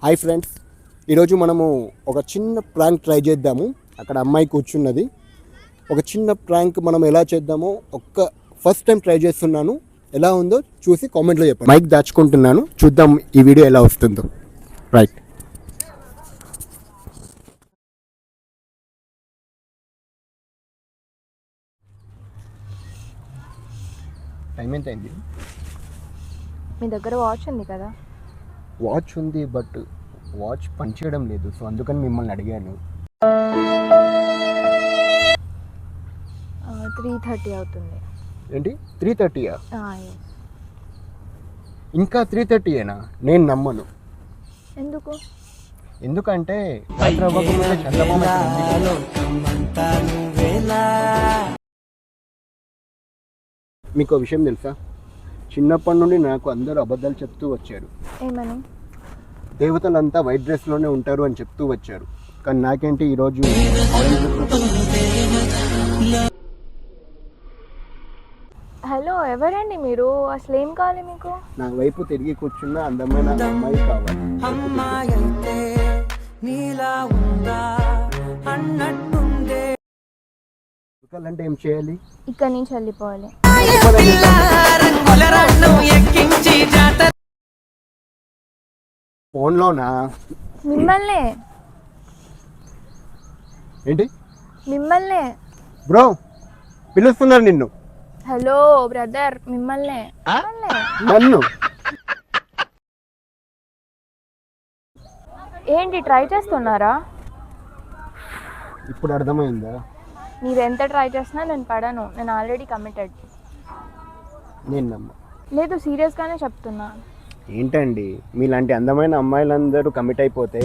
Hi friends, ఈరోజు మనము ఒక చిన్న ప్రాంక్ ట్రై చేద్దాము. అక్కడ అమ్మాయి కూర్చున్నది. ఒక చిన్న ప్రాంక్ మనం ఎలా చేద్దామో ఫస్ట్ టైం ట్రై చేస్తున్నాను. ఎలా ఉందో చూసి కామెంట్లో చెప్పండి. మైక్ దాచుకుంటున్నాను, చూద్దాం ఈ వీడియో ఎలా వస్తుందో. రైట్, టైం ఎంత అయింది? మీ దగ్గర వాచ్ ఉంది కదా? వాచ్ ఉంది, బట్ వాచ్ పనిచేయడం లేదు. సో అందుకని మిమ్మల్ని అడిగాను. 3:30 అవుతుంది. ఏంటి 3:30? yes. ఇంకా 3:30ఏనా? నేను నమ్మను. ఎందుకంటే మీకు విషయం తెలుసా, చిన్నప్పటి నుండి నాకు అందరూ అబద్ధాలు చెప్తూ వచ్చారు. ఏమని? దేవతలంతా వైట్ డ్రెస్లోనే ఉంటారు అని చెప్తూ వచ్చారు. కానీ నాకేంటి ఈరోజు హలో, ఎవరండి మీరు? అసలు ఏం కావాలి మీకు? నా వైపు తిరిగి కూర్చున్న అందమైన అమ్మాయి కావాలి. అంటే ఏం చేయాలి? ఇక్కడి నుంచి వెళ్ళిపోవాలి. ఫోన్లోనా? మిమ్మల్నే. ఏంటి? మిమ్మల్నే బ్రో, పిలుస్తున్నారు నిన్ను. హలో బ్రదర్, మిమ్మల్నే. నన్ను ఏంటి ట్రై చేస్తున్నారా? ఇప్పుడు అర్థమైందా? మీరు ఎంత ట్రై చేసినా నేను పడను. నేను ఆల్రెడీ కమిటెడ్. నేను నమ్మ లేదు, సీరియస్గానే చెప్తున్నా. ఏంటండి, మీలాంటి అందమైన అమ్మాయిలందరూ కమిట్ అయిపోతే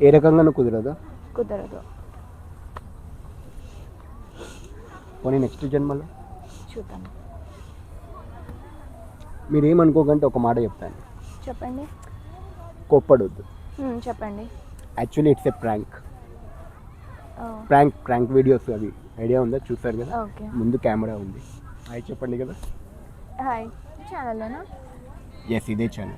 ఏ రకంగానూ కుదరదా? కుదరదు. పోనీ నెక్స్ట్ జన్మలో చూద్దాం. మీరేమనుకోకంటే ఒక మాట చెప్తాను. చెప్పండి. కోప్పడొద్దు. చెప్పండి. Actually it's a prank. Prank videos అవి ఐడియా ఉందా? చూసారు కదా, ముందు కెమెరా ఉంది. హాయ్ చెప్పండి కదా. హాయ్, ఛానల్లోనా? ఎస్, ఇదే ఛానల్.